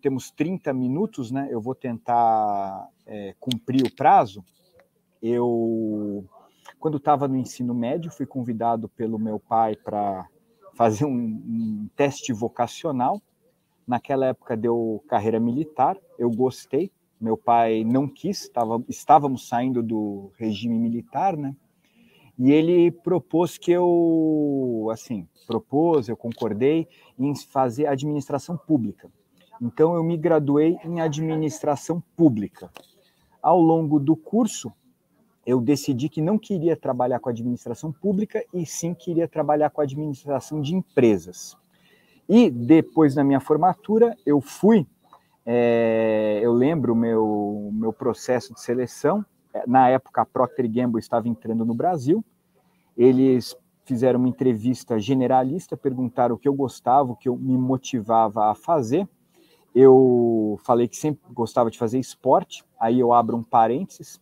temos 30 minutos, né? Eu vou tentar cumprir o prazo. Quando estava no ensino médio, fui convidado pelo meu pai para fazer um teste vocacional. Naquela época deu carreira militar, eu gostei. Meu pai não quis, estávamos saindo do regime militar, né? E ele propôs eu concordei em fazer administração pública. Então, eu me graduei em administração pública. Ao longo do curso, eu decidi que não queria trabalhar com administração pública e sim queria trabalhar com administração de empresas. E depois da minha formatura, eu lembro o meu processo de seleção. Na época, a Procter & Gamble estava entrando no Brasil. Eles fizeram uma entrevista generalista, perguntaram o que eu gostava, o que eu me motivava a fazer. Eu falei que sempre gostava de fazer esporte, aí eu abro um parênteses.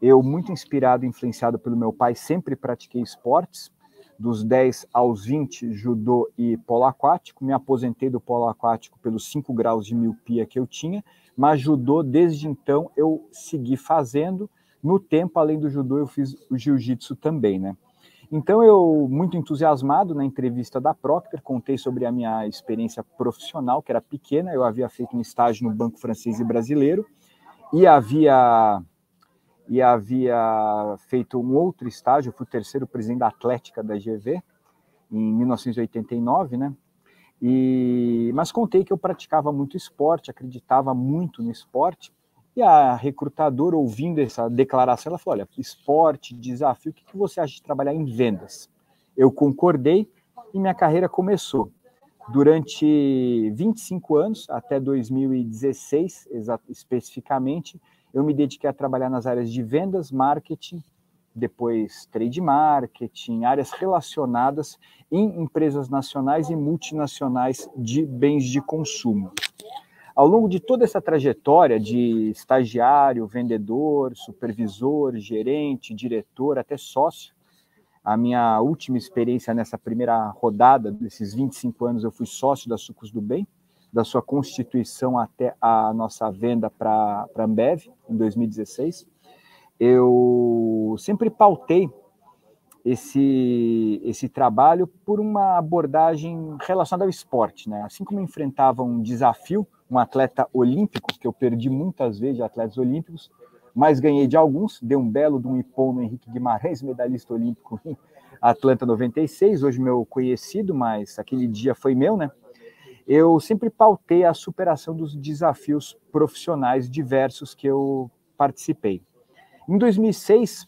Eu, muito inspirado e influenciado pelo meu pai, sempre pratiquei esportes. Dos 10 aos 20, judô e polo aquático. Me aposentei do polo aquático pelos 5 graus de miopia que eu tinha, mas judô, desde então, eu segui fazendo. No tempo, além do judô, eu fiz o jiu-jitsu também, né? Então, eu, muito entusiasmado, na entrevista da Procter, contei sobre a minha experiência profissional, que era pequena. Eu havia feito um estágio no Banco Francês e Brasileiro e havia feito um outro estágio. Eu fui o terceiro presidente da Atlética da GV, em 1989, né? Mas contei que eu praticava muito esporte, acreditava muito no esporte. E a recrutadora, ouvindo essa declaração, ela falou: olha, esporte, desafio, o que você acha de trabalhar em vendas? Eu concordei e minha carreira começou. Durante 25 anos, até 2016, especificamente, eu me dediquei a trabalhar nas áreas de vendas, marketing, depois trade marketing, áreas relacionadas em empresas nacionais e multinacionais de bens de consumo. Ao longo de toda essa trajetória de estagiário, vendedor, supervisor, gerente, diretor, até sócio, a minha última experiência nessa primeira rodada, desses 25 anos, eu fui sócio da Sucos do Bem, da sua constituição até a nossa venda para a Ambev, em 2016. Eu sempre pautei esse trabalho por uma abordagem relacionada ao esporte, né? Assim como eu enfrentava um desafio, um atleta olímpico, que eu perdi muitas vezes de atletas olímpicos, mas ganhei de alguns, dei um belo de um ipom no Henrique Guimarães, medalhista olímpico em Atlanta 96, hoje meu conhecido, mas aquele dia foi meu, né? Eu sempre pautei a superação dos desafios profissionais diversos que eu participei. Em 2006,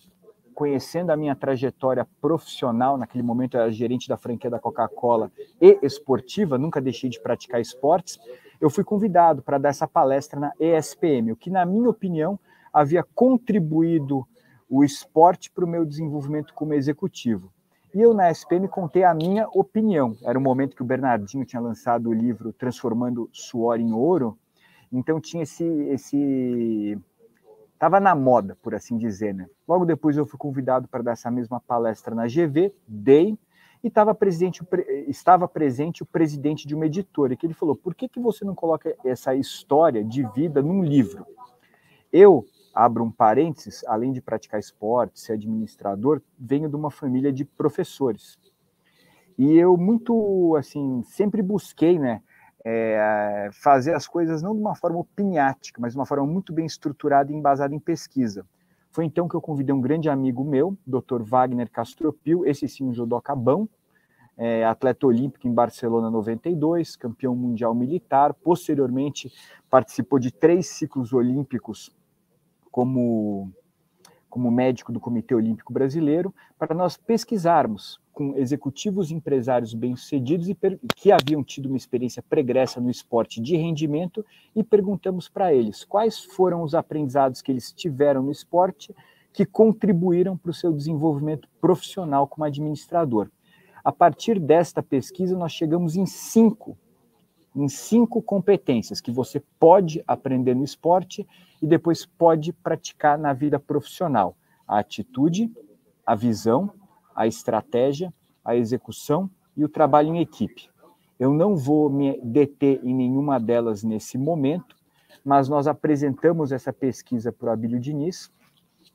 conhecendo a minha trajetória profissional, naquele momento eu era gerente da franquia da Coca-Cola e esportiva, nunca deixei de praticar esportes, eu fui convidado para dar essa palestra na ESPM, o que, na minha opinião, havia contribuído o esporte para o meu desenvolvimento como executivo. E eu, na ESPM, contei a minha opinião. Era o momento que o Bernardinho tinha lançado o livro Transformando Suor em Ouro, então tinha estava na moda, por assim dizer, né? Logo depois eu fui convidado para dar essa mesma palestra na GV, dei, e estava presente o presidente de uma editora, que ele falou: por que você não coloca essa história de vida num livro? Eu, abro um parênteses, além de praticar esporte, ser administrador, venho de uma família de professores. E eu muito, assim, sempre busquei, né, fazer as coisas não de uma forma opiniática, mas de uma forma muito bem estruturada e embasada em pesquisa. Foi então que eu convidei um grande amigo meu, Dr. Wagner Castropil, esse sim um judoca bom, atleta olímpico em Barcelona 92, campeão mundial militar, posteriormente participou de 3 ciclos olímpicos como médico do Comitê Olímpico Brasileiro, para nós pesquisarmos com executivos e empresários bem-sucedidos e que haviam tido uma experiência pregressa no esporte de rendimento, e perguntamos para eles quais foram os aprendizados que eles tiveram no esporte que contribuíram para o seu desenvolvimento profissional como administrador. A partir desta pesquisa, nós chegamos em 5 competências que você pode aprender no esporte e depois pode praticar na vida profissional: a atitude, a visão, a estratégia, a execução e o trabalho em equipe. Eu não vou me deter em nenhuma delas nesse momento, mas nós apresentamos essa pesquisa para o Abílio Diniz,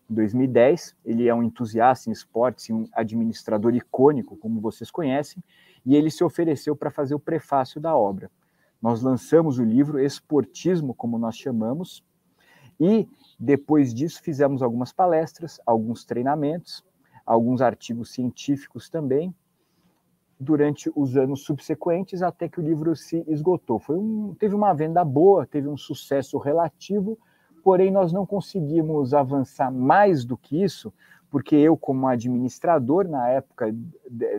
em 2010. Ele é um entusiasta em esportes, um administrador icônico, como vocês conhecem, e ele se ofereceu para fazer o prefácio da obra. Nós lançamos o livro Esportismo, como nós chamamos, e depois disso fizemos algumas palestras, alguns treinamentos, alguns artigos científicos também, durante os anos subsequentes, até que o livro se esgotou. Teve uma venda boa, teve um sucesso relativo, porém nós não conseguimos avançar mais do que isso, porque eu, como administrador, na época,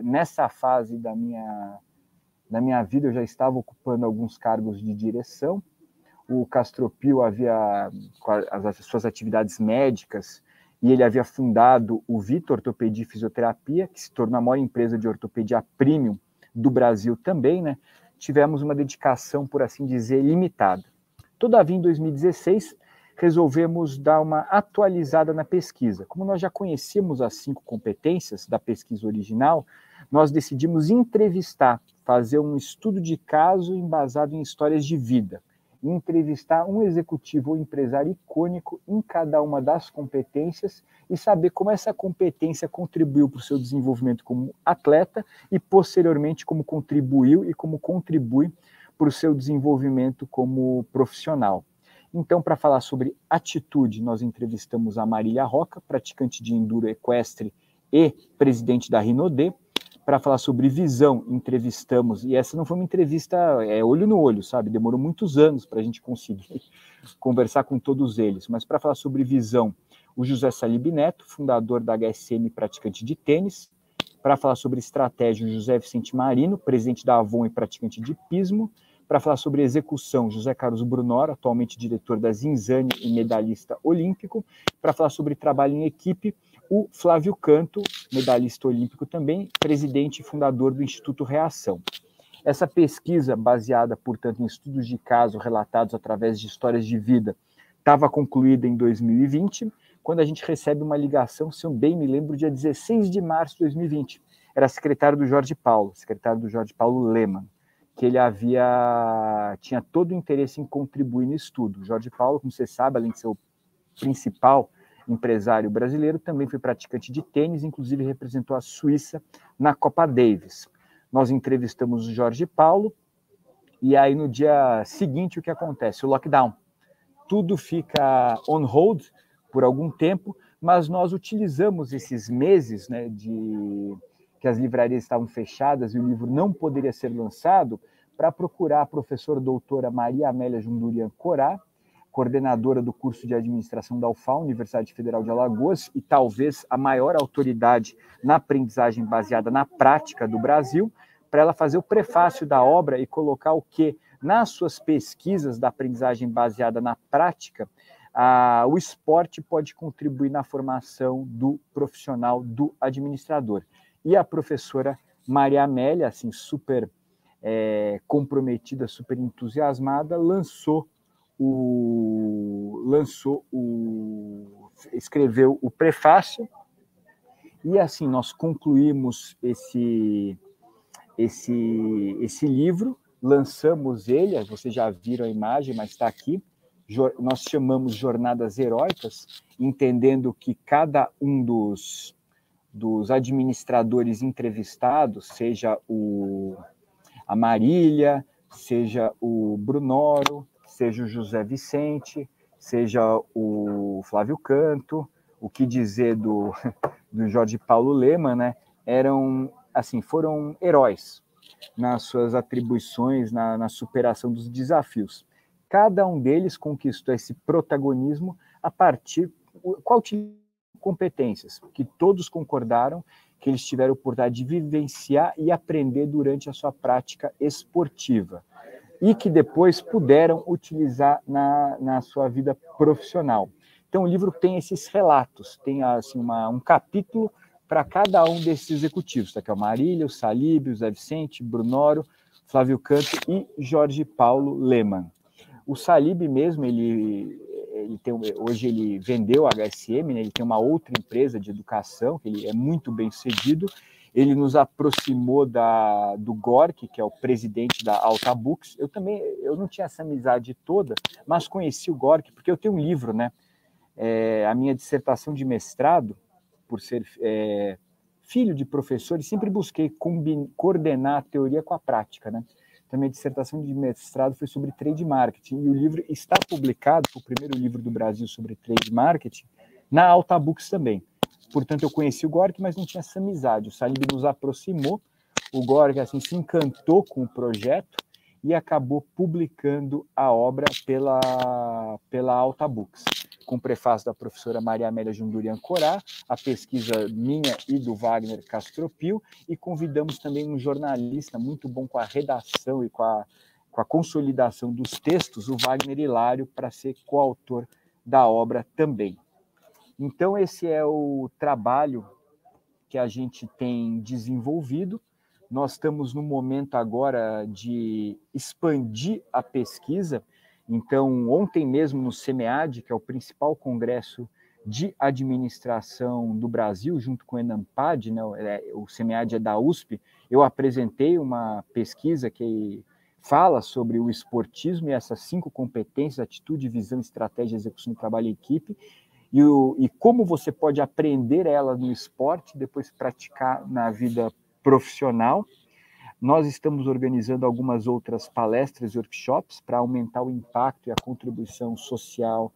nessa fase da minha vida, eu já estava ocupando alguns cargos de direção. O Castropil havia as suas atividades médicas, e ele havia fundado o Vita Ortopedia e Fisioterapia, que se tornou a maior empresa de ortopedia premium do Brasil também, né? Tivemos uma dedicação, por assim dizer, limitada. Todavia, em 2016, resolvemos dar uma atualizada na pesquisa. Como nós já conhecíamos as 5 competências da pesquisa original, nós decidimos entrevistar, fazer um estudo de caso embasado em histórias de vida, entrevistar um executivo ou empresário icônico em cada uma das competências e saber como essa competência contribuiu para o seu desenvolvimento como atleta e, posteriormente, como contribuiu e como contribui para o seu desenvolvimento como profissional. Então, para falar sobre atitude, nós entrevistamos a Marília Roca, praticante de enduro equestre e presidente da Rinodê. Para falar sobre visão, entrevistamos, e essa não foi uma entrevista olho no olho, sabe? Demorou muitos anos para a gente conseguir conversar com todos eles. Mas para falar sobre visão, o José Salib Neto, fundador da HSM, praticante de tênis. Para falar sobre estratégia, o José Vicente Marino, presidente da Avon e praticante de pismo. Para falar sobre execução, José Carlos Brunoro, atualmente diretor da Zinzane e medalhista olímpico. Para falar sobre trabalho em equipe, o Flávio Canto, medalhista olímpico também, presidente e fundador do Instituto Reação. Essa pesquisa, baseada, portanto, em estudos de caso relatados através de histórias de vida, estava concluída em 2020, quando a gente recebe uma ligação, se eu bem me lembro, dia 16 de março de 2020. Era secretário do Jorge Paulo Leman, que ele tinha todo o interesse em contribuir no estudo. O Jorge Paulo, como você sabe, além de ser o principal empresário brasileiro, também foi praticante de tênis, inclusive representou a Suíça na Copa Davis. Nós entrevistamos o Jorge Paulo, e aí no dia seguinte o que acontece? O lockdown. Tudo fica on hold por algum tempo, mas nós utilizamos esses meses, né, que as livrarias estavam fechadas e o livro não poderia ser lançado, para procurar a professora doutora Maria Amélia Jundurian Corá, coordenadora do curso de administração da UFAL, Universidade Federal de Alagoas, e talvez a maior autoridade na aprendizagem baseada na prática do Brasil, para ela fazer o prefácio da obra e colocar o que, nas suas pesquisas da aprendizagem baseada na prática, o esporte pode contribuir na formação do profissional, do administrador. E a professora Maria Amélia, assim, super comprometida, super entusiasmada, escreveu o prefácio, e assim nós concluímos esse livro, lançamos ele, vocês já viram a imagem, mas está aqui. Nós chamamos Jornadas Heróicas, entendendo que cada um dos administradores entrevistados, seja a Marília, seja o Brunoro, seja o José Vicente, seja o Flávio Canto, o que dizer do Jorge Paulo Leman, né? Foram heróis nas suas atribuições, na superação dos desafios. Cada um deles conquistou esse protagonismo a partir de competências que todos concordaram que eles tiveram a oportunidade de vivenciar e aprender durante a sua prática esportiva, e que depois puderam utilizar na sua vida profissional. Então, o livro tem esses relatos, tem assim, um capítulo para cada um desses executivos, tá? Que é o Marília, o Salib, o Zé Vicente, Brunoro, Flávio Canto e Jorge Paulo Leman. O Salib mesmo, hoje ele vendeu a HSM, né? Ele tem uma outra empresa de educação, que ele é muito bem sucedido, Ele nos aproximou do Gork, que é o presidente da Alta Books. Eu não tinha essa amizade toda, mas conheci o Gork porque eu tenho um livro, né? A minha dissertação de mestrado, por ser filho de professor, e sempre busquei coordenar a teoria com a prática, né? Então, minha dissertação de mestrado foi sobre trade marketing, e o livro está publicado, o primeiro livro do Brasil sobre trade marketing, na Alta Books também. Portanto, eu conheci o Gork, mas não tinha essa amizade. O Salib nos aproximou, o Gork assim, se encantou com o projeto e acabou publicando a obra pela Alta Books, com o prefácio da professora Maria Amélia Jundurian Corá, a pesquisa minha e do Wagner Castropil, e convidamos também um jornalista muito bom com a redação e com a consolidação dos textos, o Wagner Hilário, para ser coautor da obra também. Então, esse é o trabalho que a gente tem desenvolvido. Nós estamos no momento agora de expandir a pesquisa. Então, ontem mesmo no CEMEAD, que é o principal congresso de administração do Brasil, junto com o ENAMPAD, né, o CEMEAD é da USP, eu apresentei uma pesquisa que fala sobre o esportismo e essas 5 competências: atitude, visão, estratégia, execução, trabalho e equipe, e como você pode aprender ela no esporte, depois praticar na vida profissional. Nós estamos organizando algumas outras palestras e workshops para aumentar o impacto e a contribuição social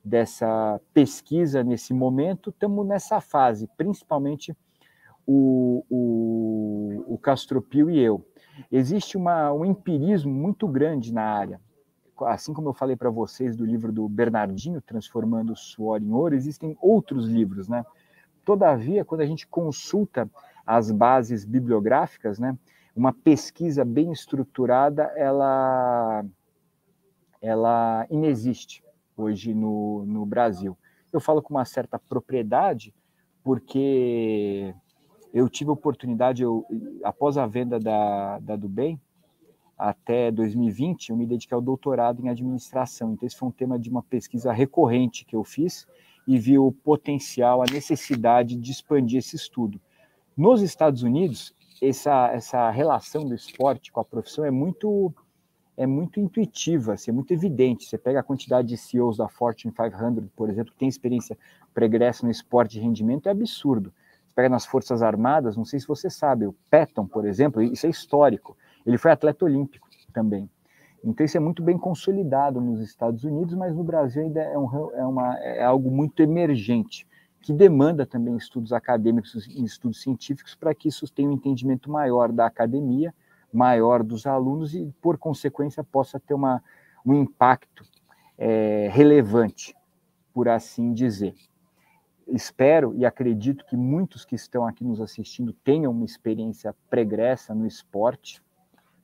dessa pesquisa nesse momento. Estamos nessa fase, principalmente o Castropil e eu. Existe um empirismo muito grande na área. Assim como eu falei para vocês do livro do Bernardinho, Transformando o Suor em Ouro, existem outros livros, né? Todavia, quando a gente consulta as bases bibliográficas, né, uma pesquisa bem estruturada, ela inexiste hoje no Brasil. Eu falo com uma certa propriedade, porque eu tive a oportunidade, após a venda da Dubem, até 2020, eu me dediquei ao doutorado em administração. Então, esse foi um tema de uma pesquisa recorrente que eu fiz e vi o potencial, a necessidade de expandir esse estudo. Nos Estados Unidos, essa relação do esporte com a profissão é muito intuitiva, assim, é muito evidente. Você pega a quantidade de CEOs da Fortune 500, por exemplo, que tem experiência pregressa no esporte de rendimento, é absurdo. Você pega nas Forças Armadas, não sei se você sabe, o Patton, por exemplo, isso é histórico. Ele foi atleta olímpico também. Então, isso é muito bem consolidado nos Estados Unidos, mas no Brasil ainda é algo muito emergente, que demanda também estudos acadêmicos e estudos científicos para que isso tenha um entendimento maior da academia, maior dos alunos e, por consequência, possa ter um impacto relevante, por assim dizer. Espero e acredito que muitos que estão aqui nos assistindo tenham uma experiência pregressa no esporte.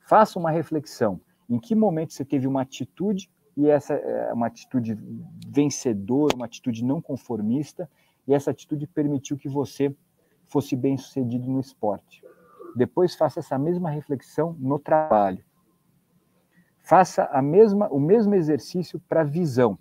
Faça uma reflexão. Em que momento você teve uma atitude, e essa é uma atitude vencedora, uma atitude não conformista, e essa atitude permitiu que você fosse bem-sucedido no esporte. Depois faça essa mesma reflexão no trabalho. Faça o mesmo exercício para visão,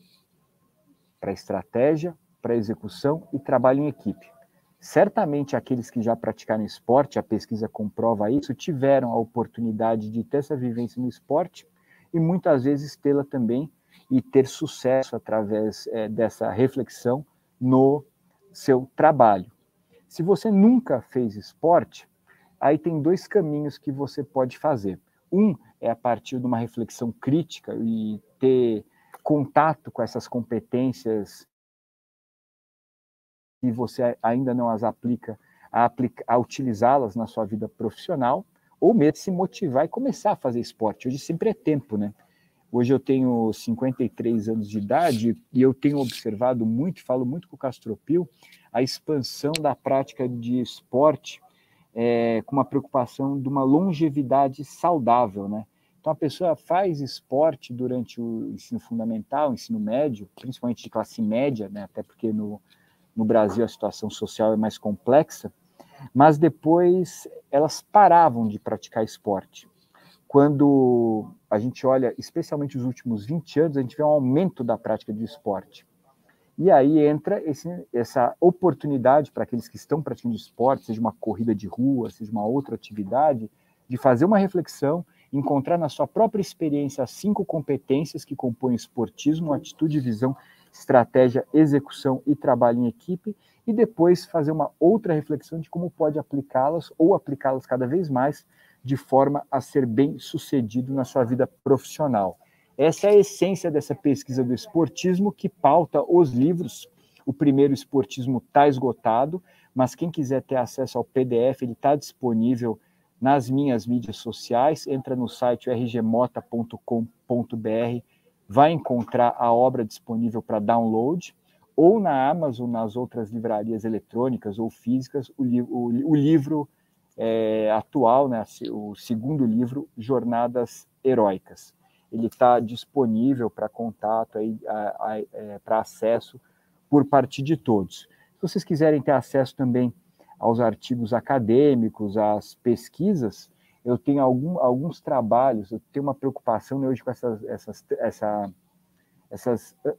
para estratégia, para execução e trabalho em equipe. Certamente aqueles que já praticaram esporte, a pesquisa comprova isso, tiveram a oportunidade de ter essa vivência no esporte e muitas vezes tê-la também e ter sucesso através dessa reflexão no seu trabalho. Se você nunca fez esporte, aí tem 2 caminhos que você pode fazer. Um é a partir de uma reflexão crítica e ter contato com essas competências e você ainda não as aplica, a utilizá-las na sua vida profissional, ou mesmo se motivar e começar a fazer esporte. Hoje sempre é tempo, né? Hoje eu tenho 53 anos de idade e eu tenho observado muito, falo muito com o Castropil, a expansão da prática de esporte com uma preocupação de uma longevidade saudável, né? Então a pessoa faz esporte durante o ensino fundamental, ensino médio, principalmente de classe média, né? Até porque no Brasil a situação social é mais complexa, mas depois elas paravam de praticar esporte. Quando a gente olha, especialmente os últimos 20 anos, a gente vê um aumento da prática de esporte. E aí entra essa oportunidade para aqueles que estão praticando esporte, seja uma corrida de rua, seja uma outra atividade, de fazer uma reflexão, encontrar na sua própria experiência as 5 competências que compõem o esportismo: atitude, visão, estratégia, execução e trabalho em equipe, e depois fazer uma outra reflexão de como pode aplicá-las ou aplicá-las cada vez mais de forma a ser bem sucedido na sua vida profissional. Essa é a essência dessa pesquisa do esportismo, que pauta os livros. O primeiro, Esportismo, está esgotado, mas quem quiser ter acesso ao PDF, ele está disponível nas minhas mídias sociais. Entra no site rgmota.com.br, vai encontrar a obra disponível para download, ou na Amazon, nas outras livrarias eletrônicas ou físicas, o livro atual, né, o segundo livro, Jornadas Heróicas. Ele está disponível para contato, para acesso por parte de todos. Se vocês quiserem ter acesso também aos artigos acadêmicos, às pesquisas, eu tenho alguns trabalhos, eu tenho uma preocupação, né, hoje com essa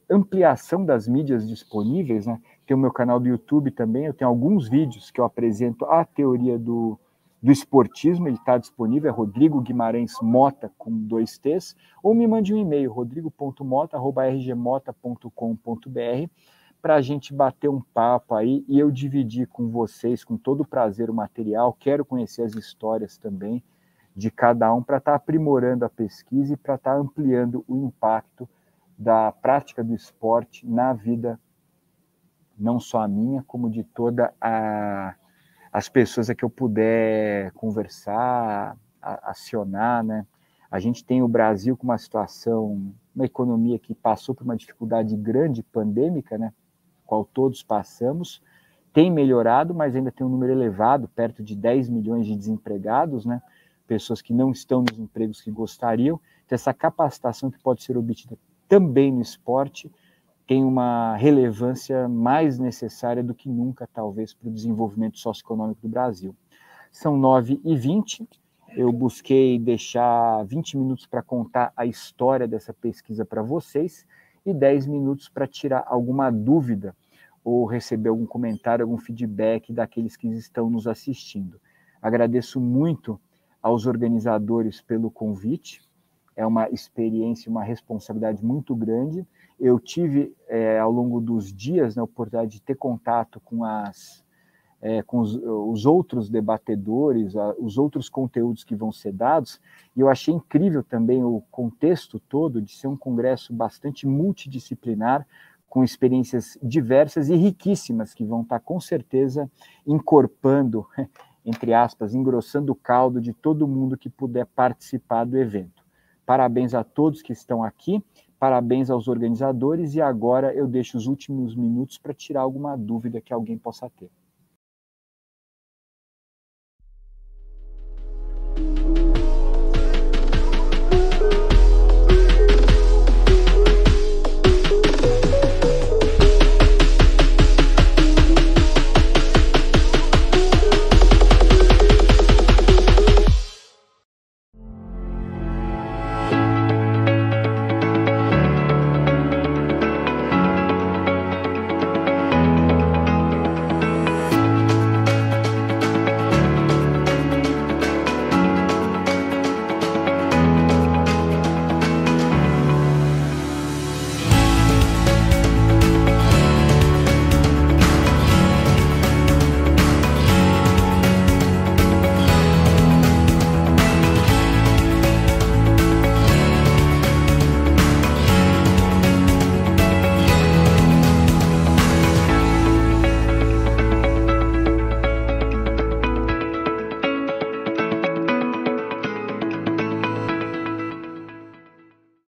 ampliação das mídias disponíveis, né? Tem o meu canal do YouTube também, eu tenho alguns vídeos que eu apresento a teoria do esportismo, ele está disponível, é Rodrigo Guimarães Mota, com 2 T's, ou me mande um e-mail, rodrigo.mota@rgmota.com.br, para a gente bater um papo aí e eu dividir com vocês, com todo prazer, o material. Quero conhecer as histórias também de cada um, para estar aprimorando a pesquisa e para estar ampliando o impacto da prática do esporte na vida, não só a minha, como de toda as pessoas a que eu puder conversar, acionar, né? A gente tem o Brasil com uma situação, uma economia que passou por uma dificuldade grande pandêmica, né? Qual todos passamos, tem melhorado, mas ainda tem um número elevado, perto de 10 milhões de desempregados, né? Pessoas que não estão nos empregos que gostariam. Então, essa capacitação que pode ser obtida também no esporte tem uma relevância mais necessária do que nunca, talvez, para o desenvolvimento socioeconômico do Brasil. São 9h20, eu busquei deixar 20 minutos para contar a história dessa pesquisa para vocês e 10 minutos para tirar alguma dúvida ou receber algum comentário, algum feedback daqueles que estão nos assistindo. Agradeço muito aos organizadores pelo convite, é uma experiência, uma responsabilidade muito grande. Eu tive, ao longo dos dias, a oportunidade de ter contato com os outros debatedores, os outros conteúdos que vão ser dados, e eu achei incrível também o contexto todo de ser um congresso bastante multidisciplinar, com experiências diversas e riquíssimas, que vão estar, com certeza, encorpando, entre aspas, engrossando o caldo de todo mundo que puder participar do evento. Parabéns a todos que estão aqui, parabéns aos organizadores, e agora eu deixo os últimos minutos para tirar alguma dúvida que alguém possa ter.